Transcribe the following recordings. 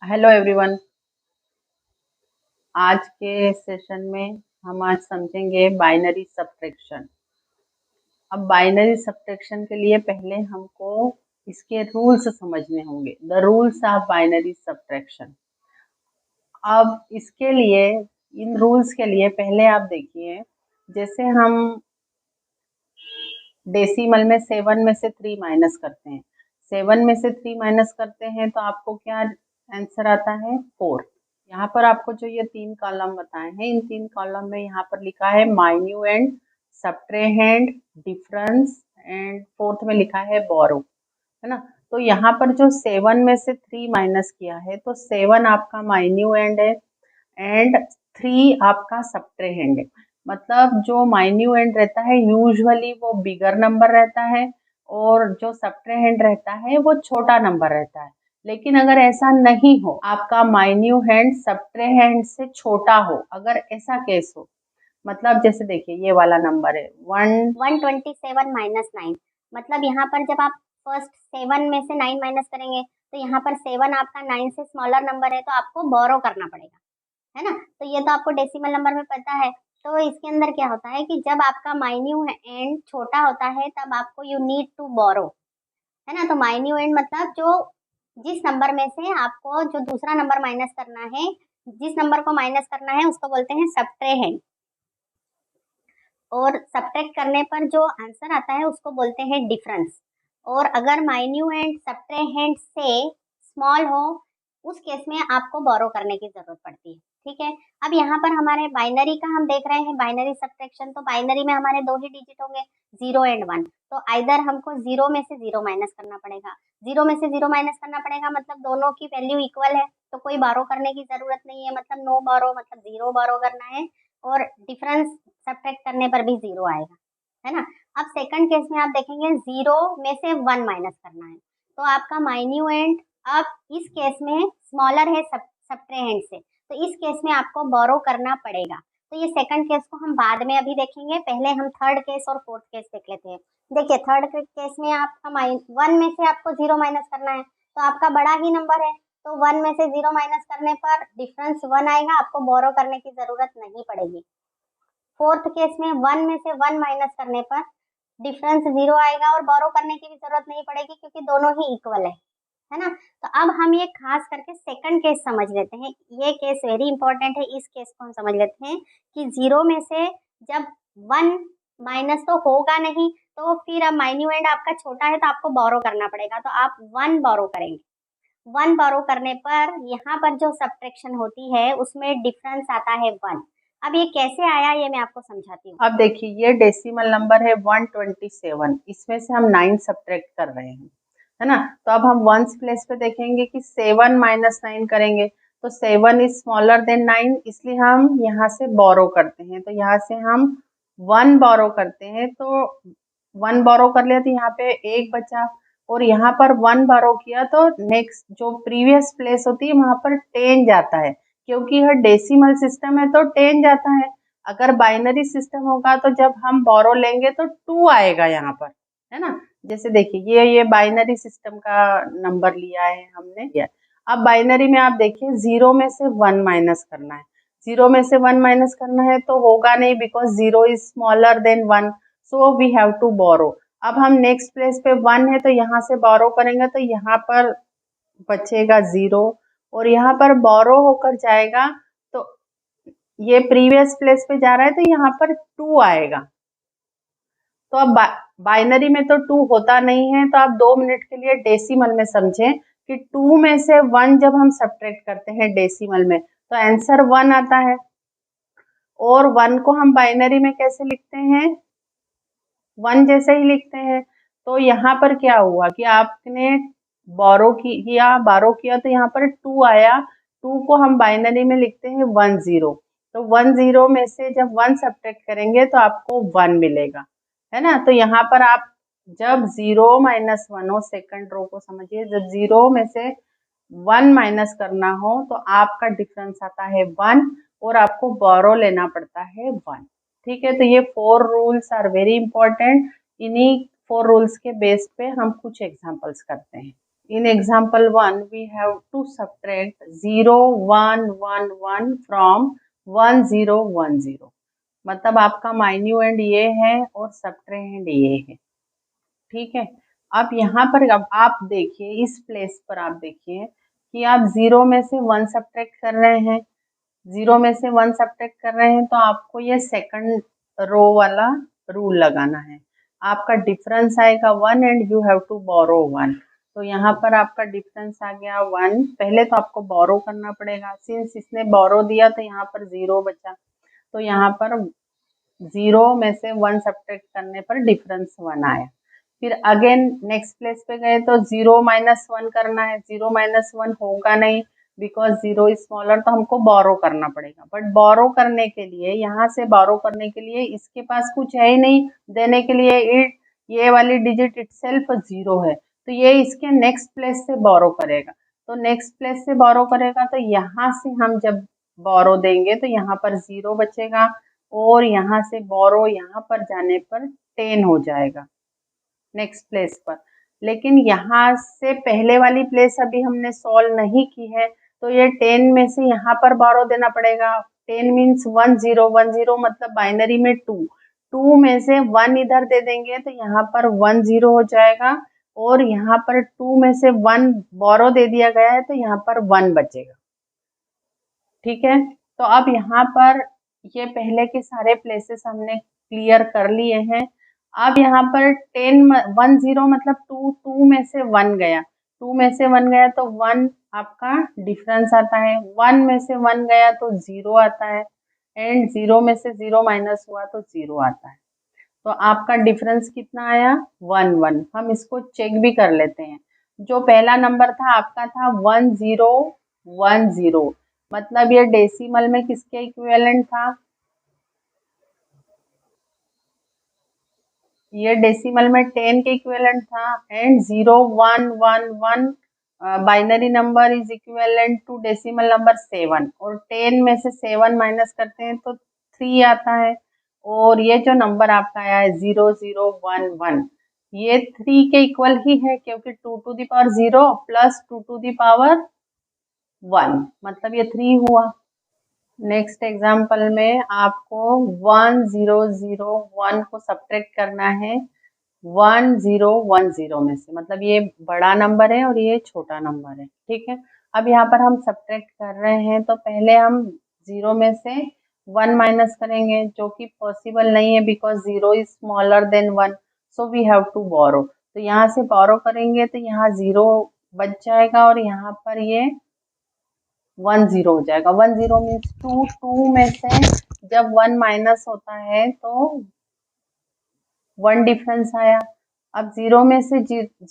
Hello everyone. आज के session में हम आज समझेंगे बाइनरी सब्ट्रैक्शन। अब बाइनरी सब्ट्रैक्शन के लिए पहले हमको इसके रूल्स समझने होंगे, the rules of binary subtraction. अब इसके लिए, इन रूल्स के लिए पहले आप देखिए, जैसे हम डेसिमल में 7 में से 3 माइनस करते हैं, 7 में से 3 माइनस करते हैं तो आपको क्या आंसर आता है? 4। यहाँ पर आपको जो ये 3 कॉलम बताए हैं, इन 3 कॉलम में यहाँ पर लिखा है माइन्यूएंड, सब्ट्रेहेंड, डिफरेंस एंड फोर्थ में लिखा है बोरो, है ना। तो यहाँ पर जो 7 में से 3 माइनस किया है तो 7 आपका माइन्यूएंड है एंड 3 आपका सब्ट्रेहेंड है। मतलब जो माइन्यूएंड रहता है यूजुअली वो बिगर नंबर रहता है और जो सब्ट्रेहेंड रहता है वो छोटा नंबर रहता है। लेकिन अगर ऐसा नहीं हो, आपका माइन्यूएंड सब्ट्रेहेंड से छोटा हो, अगर ऐसा केस हो, मतलब जैसे देखिए ये वाला नंबर है 127 माइनस 9, मतलब यहाँ पर जब आप फर्स्ट 7 में से 9 माइनस करेंगे तो यहाँ पर 7 आपका 9 से स्मॉलर नंबर है तो आपको बोरो करना पड़ेगा, है ना। तो ये तो आपको डेसिमल नंबर में पता है। तो इसके अंदर क्या होता है कि जब आपका माइन्यूएंड छोटा होता है तब आपको यू नीड टू बोरो, है ना। तो माइन्यूएंड मतलब जो जिस नंबर में से आपको जो दूसरा नंबर माइनस करना है, जिस नंबर को माइनस करना है उसको बोलते हैं सब्ट्रेहेंड, और सब्ट्रैक्ट करने पर जो आंसर आता है उसको बोलते हैं डिफरेंस। और अगर माइन्यूएंड सब्ट्रेहेंड से स्मॉल हो उस केस में आपको बोरो करने की जरूरत पड़ती है, ठीक है। अब यहाँ पर हमारे बाइनरी का हम देख रहे हैं, बाइनरी सब्ट्रैक्शन, तो बाइनरी में हमारे 2 ही डिजिट होंगे, 0 एंड 1। तो आइदर हमको 0 में से 0 माइनस करना पड़ेगा, 0 में से 0 माइनस करना पड़ेगा मतलब दोनों की वैल्यू इक्वल है तो कोई बोरो करने की जरूरत नहीं है, मतलब नो बोरो, मतलब 0 बोरो करना है। और डिफरेंस सब्ट्रैक्ट करने पर भी 0 आएगा, है ना। अब सेकंड केस में आप देखेंगे 0 में से 1 माइनस करना है तो आपका माइन्यूएंड अब इस केस में स्मॉलर है सब्ट्रेहेंड से, तो इस केस में आपको बोरो करना पड़ेगा। तो ये सेकंड केस को हम बाद में अभी देखेंगे, पहले हम थर्ड केस और फोर्थ केस देख लेते हैं। देखिए थर्ड केस में आपका 1 में से आपको 0 माइनस करना है तो आपका बड़ा ही नंबर है, तो 1 में से 0 माइनस करने पर डिफरेंस 1 आएगा, आपको बोरो करने की जरूरत नहीं पड़ेगी। फोर्थ केस में 1 में से 1 माइनस करने पर डिफरेंस 0 आएगा और बोरो करने की भी जरूरत नहीं पड़ेगी क्योंकि दोनों ही इक्वल है ना। तो अब हम ये खास करके सेकंड केस समझ लेते हैं, ये केस वेरी इंपॉर्टेंट है, इस केस को हम समझ लेते हैं कि 0 में से जब 1 माइनस तो होगा नहीं, तो फिर अब माइन्यूएंड आपका छोटा है तो आपको बोरो करना पड़ेगा, तो आप 1 बोरो करेंगे। 1 बोरो करने पर यहाँ पर जो सब्ट्रैक्शन होती है उसमें डिफरेंस आता है 1। अब ये कैसे आया ये मैं आपको समझाती हूँ। अब देखिए ये डेसिमल नंबर है 127, इसमें से हम 9 सब्ट्रैक्ट कर रहे हैं, है ना। तो अब हम वंस प्लेस पे देखेंगे कि 7 माइनस 9 करेंगे तो 7 इज स्मॉलर देन 9, इसलिए हम यहाँ से बोरो करते हैं। तो यहाँ से हम 1 बोरो करते हैं, तो 1 बोरो कर लिया तो यहाँ पे 1 बचा, और यहाँ पर 1 बोरो किया तो नेक्स्ट जो प्रीवियस प्लेस होती है वहां पर 10 जाता है, क्योंकि यह डेसिमल सिस्टम है तो 10 जाता है। अगर बाइनरी सिस्टम होगा तो जब हम बोरो लेंगे तो 2 आएगा यहाँ पर, है ना। जैसे देखिए ये बाइनरी सिस्टम का नंबर लिया है हमने। अब बाइनरी में आप देखिए 0 में से 1 माइनस करना है, 0 में से 1 माइनस करना है तो होगा नहीं, because 0 is smaller than 1, so we have to borrow. अब हम नेक्स्ट प्लेस पे 1 है तो यहाँ से बोरो करेंगे तो यहाँ पर बचेगा 0, और यहाँ पर बोरो होकर जाएगा तो ये प्रीवियस प्लेस पे जा रहा है तो यहाँ पर 2 आएगा। तो अब बाइनरी में तो 2 होता नहीं है, तो आप 2 मिनट के लिए डेसिमल में समझें कि 2 में से 1 जब हम सब्ट्रैक्ट करते हैं डेसिमल में तो आंसर 1 आता है। और 1 को हम बाइनरी में कैसे लिखते हैं? 1 जैसे ही लिखते हैं। तो यहाँ पर क्या हुआ कि आपने बोरो किया तो यहाँ पर 2 आया, 2 को हम बाइनरी में लिखते हैं 1 0। तो 1 0 में से जब 1 सब्ट्रैक्ट करेंगे तो आपको 1 मिलेगा, है ना। तो यहाँ पर आप जब 0 माइनस 1 हो, सेकंड रो को समझिए, जब 0 में से 1 माइनस करना हो तो आपका डिफरेंस आता है 1 और आपको बोरो लेना पड़ता है 1, ठीक है। तो ये 4 रूल्स आर वेरी इंपॉर्टेंट। इन्हीं 4 रूल्स के बेस पे हम कुछ एग्जांपल्स करते हैं। In example 1, we have to subtract 0, 1, 1, 1 from 1, 0, 1, 0. मतलब आपका माइन्यूएंड ये है और सबट्रेंड ये है, ठीक है। अब यहाँ पर अब आप देखिए, इस प्लेस पर आप देखिए कि आप 0 में से 1 सबट्रैक्ट कर रहे हैं, 0 में से 1 सबट्रैक्ट कर रहे हैं, तो आपको ये सेकंड रो वाला रूल लगाना है। आपका डिफरेंस आएगा 1 and you have to borrow 1। तो यहाँ पर आपका डिफरेंस आ गया 1। पहले तो आपको बोरो करना पड़ेगा, सिंस इसने बोरो दिया तो यहाँ पर 0 बचा, तो यहाँ पर 0 में से 1 सबट्रैक्ट करने पर डिफरेंस 1 आया। फिर अगेन नेक्स्ट प्लेस पे गए तो 0 माइनस 1 करना है, 0 माइनस 1 होगा नहीं बिकॉज 0 इज स्मॉलर, तो हमको बोरो करना पड़ेगा। बट बोरो करने के लिए, यहाँ से बोरो करने के लिए इसके पास कुछ है ही नहीं देने के लिए, ये वाली डिजिट इटसेल्फ 0 है, तो ये इसके नेक्स्ट प्लेस से बोरो करेगा। तो नेक्स्ट प्लेस से बोरो करेगा तो यहाँ से हम जब बोरो देंगे तो यहाँ पर 0 बचेगा और यहाँ से बोरो यहाँ पर जाने पर 10 हो जाएगा नेक्स्ट प्लेस पर। लेकिन यहाँ से पहले वाली प्लेस अभी हमने सॉल्व नहीं की है, तो ये 10 में से यहाँ पर बोरो देना पड़ेगा। 10 मीन्स 1 0, 1 0 मतलब बाइनरी में 2, 2 में से 1 इधर दे देंगे तो यहाँ पर 1 0 हो जाएगा, और यहाँ पर 2 में से 1 बोरो दे दिया गया है तो यहाँ पर 1 बचेगा, ठीक है। तो अब यहाँ पर ये पहले के सारे प्लेसेस हमने क्लियर कर लिए हैं। अब यहाँ पर 10 1 0 मतलब 2, 2 में से 1 गया, 2 में से 1 गया तो 1 आपका डिफरेंस आता है, 1 में से 1 गया तो 0 आता है, एंड 0 में से 0 माइनस हुआ तो 0 आता है। तो आपका डिफरेंस कितना आया 1 1। हम इसको चेक भी कर लेते हैं। जो पहला नंबर था आपका था 1 0 1 0, मतलब ये डेसिमल में किसके इक्विवेलेंट था, ये डेसिमल में 10 के इक्विवेलेंट था, and 0 1 1 1 binary number is equivalent to decimal number 7, और 10 में से 7 माइनस करते हैं तो 3 आता है, और ये जो नंबर आपका आया है 0 0 1 1, ये 3 के इक्वल ही है क्योंकि 2 टू द पावर 0 प्लस 2 टू द पावर 1 मतलब ये 3 हुआ। नेक्स्ट एग्जाम्पल में आपको 1 0 0 1 को सब्ट्रैक्ट करना है 1 0 1 0 में से, मतलब ये बड़ा नंबर है और ये छोटा नंबर है, ठीक है। अब यहाँ पर हम सब्ट्रैक्ट कर रहे हैं तो पहले हम 0 में से 1 माइनस करेंगे, जो कि पॉसिबल नहीं है because 0 is smaller than 1, so we have to borrow. तो यहाँ से बोरो करेंगे तो यहाँ 0 बच जाएगा और यहाँ पर ये 1 0 हो जाएगा। 1 0 मीन्स 2, 2 में से जब 1 माइनस होता है तो 1 डिफरेंस आया। अब 0 में से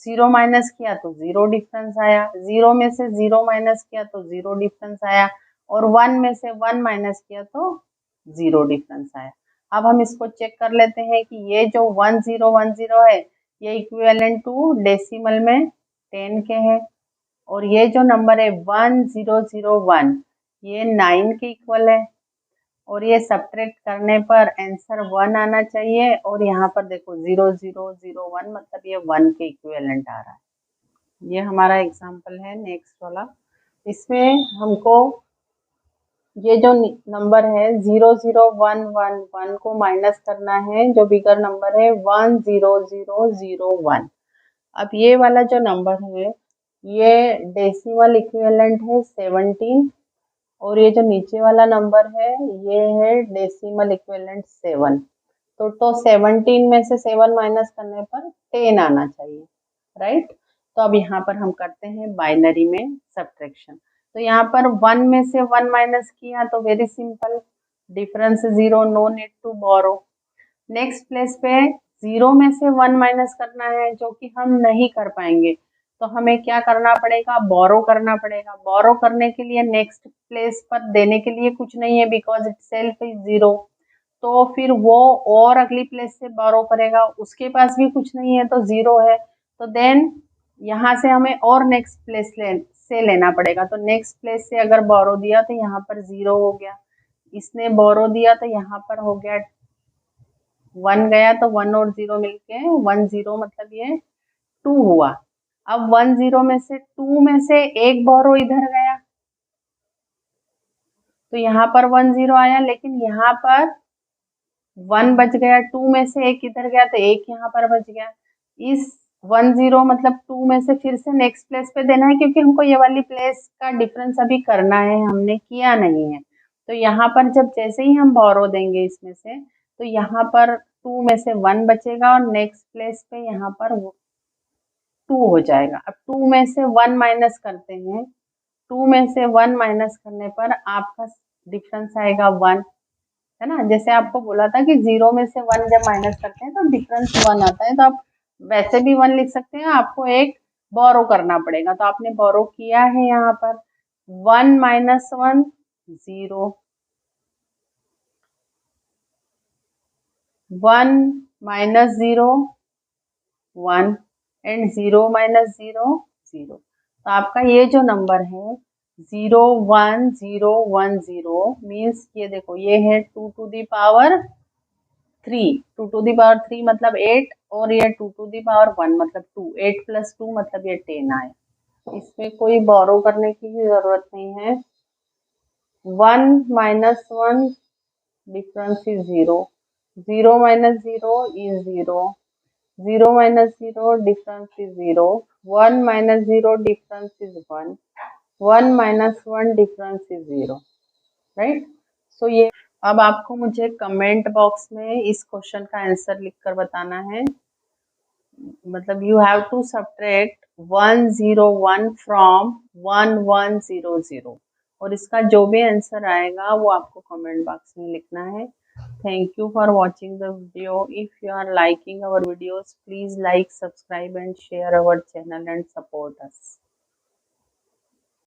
0 माइनस किया तो 0 डिफरेंस आया, 0 में से 0 माइनस किया तो 0 डिफरेंस आया, और 1 में से 1 माइनस किया तो 0 डिफरेंस आया। अब हम इसको चेक कर लेते हैं कि ये जो 1 0 1 0 है ये इक्विवेलेंट टू डेसिमल में 10 के है, और ये जो नंबर है 1 0 0 1 ये 9 के इक्वल है, और ये सब्ट्रैक्ट करने पर आंसर 1 आना चाहिए, और यहाँ पर देखो 0 0 0 1 मतलब ये 1 के इक्विवेलेंट आ रहा है। ये हमारा एग्जाम्पल है नेक्स्ट वाला। इसमें हमको ये जो नंबर है 0 0 1 1 1 को माइनस करना है, जो बिगर नंबर है 1 0 0 0 1। अब ये वाला जो नंबर है ये डेसिमल इक्विवेलेंट है 17, और ये जो नीचे वाला नंबर है ये है डेसिमल इक्विवेलेंट 7। तो 17 में से 7 माइनस करने पर 10 आना चाहिए, राइट। तो अब यहाँ पर हम करते हैं बाइनरी में सब्ट्रैक्शन। तो यहाँ पर 1 में से 1 माइनस किया तो very simple, difference 0, no need to borrow. Next place पे 0 में से 1 माइनस करना है, जो कि हम नहीं कर पाएंगे, तो हमें क्या करना पड़ेगा, बोरो करना पड़ेगा। बोरो करने के लिए नेक्स्ट प्लेस पर देने के लिए कुछ नहीं है बिकॉज इट सेल्फ इज 0, तो फिर वो और अगली प्लेस से बोरो करेगा, उसके पास भी कुछ नहीं है तो 0 है, तो देन यहाँ से हमें और नेक्स्ट प्लेस से लेना पड़ेगा। तो नेक्स्ट प्लेस से अगर बोरो दिया तो यहाँ पर 0 हो गया, इसने बोरो दिया तो यहाँ पर हो गया 1 गया, तो 1 और 0 मिलके 1 0 मतलब ये 2 हुआ। अब 1 0 में से 2 में से एक बोरो इधर गया तो यहाँ पर 1 0 आया, लेकिन यहाँ पर 1 बच गया। 2 में से एक इधर गया तो एक यहाँ पर बच गया। इस 1 0 मतलब 2 में से फिर से नेक्स्ट प्लेस पे देना है, क्योंकि हमको ये वाली प्लेस का डिफरेंस अभी करना है, हमने किया नहीं है। तो यहाँ पर जब जैसे ही हम बोरो देंगे इसमें से, तो यहाँ पर 2 में से 1 बचेगा और नेक्स्ट प्लेस पे यहाँ पर 2 हो जाएगा। अब 2 में से 1 माइनस करते हैं, 2 में से 1 माइनस करने पर आपका डिफरेंस आएगा 1, है ना। जैसे आपको बोला था कि 0 में से 1 जब माइनस करते हैं तो डिफरेंस 1 आता है, तो आप वैसे भी 1 लिख सकते हैं, आपको एक बोरो करना पड़ेगा। तो आपने बोरो किया है यहाँ पर 1 माइनस 1 0, 1 माइनस 0 1 एंड 0 माइनस 0 0। तो आपका ये जो नंबर है 0 1 0 1 0 मीन्स ये देखो ये है 2 to the power 3, 2 to the power 3 मतलब 8, और ये 2 टू दी पावर 1 मतलब 2, 8 प्लस 2 मतलब ये 10 आया। इसमें कोई बोरो करने की भी जरूरत नहीं है। 1 minus 1 difference is 0, 0 minus 0 is 0, 0 minus 0 difference is 0, 1 minus 0 difference is 1, 1 minus 1 difference is 0, right? So ये अब आपको मुझे कमेंट बॉक्स में इस क्वेश्चन का आंसर लिखकर बताना है। मतलब you have to subtract 1 0 1 from 1 1 0 0, और इसका जो भी आंसर आएगा वो आपको कमेंट बॉक्स में लिखना है। Thank you for watching the video. If you are liking our videos, please like, subscribe and share our channel and support us.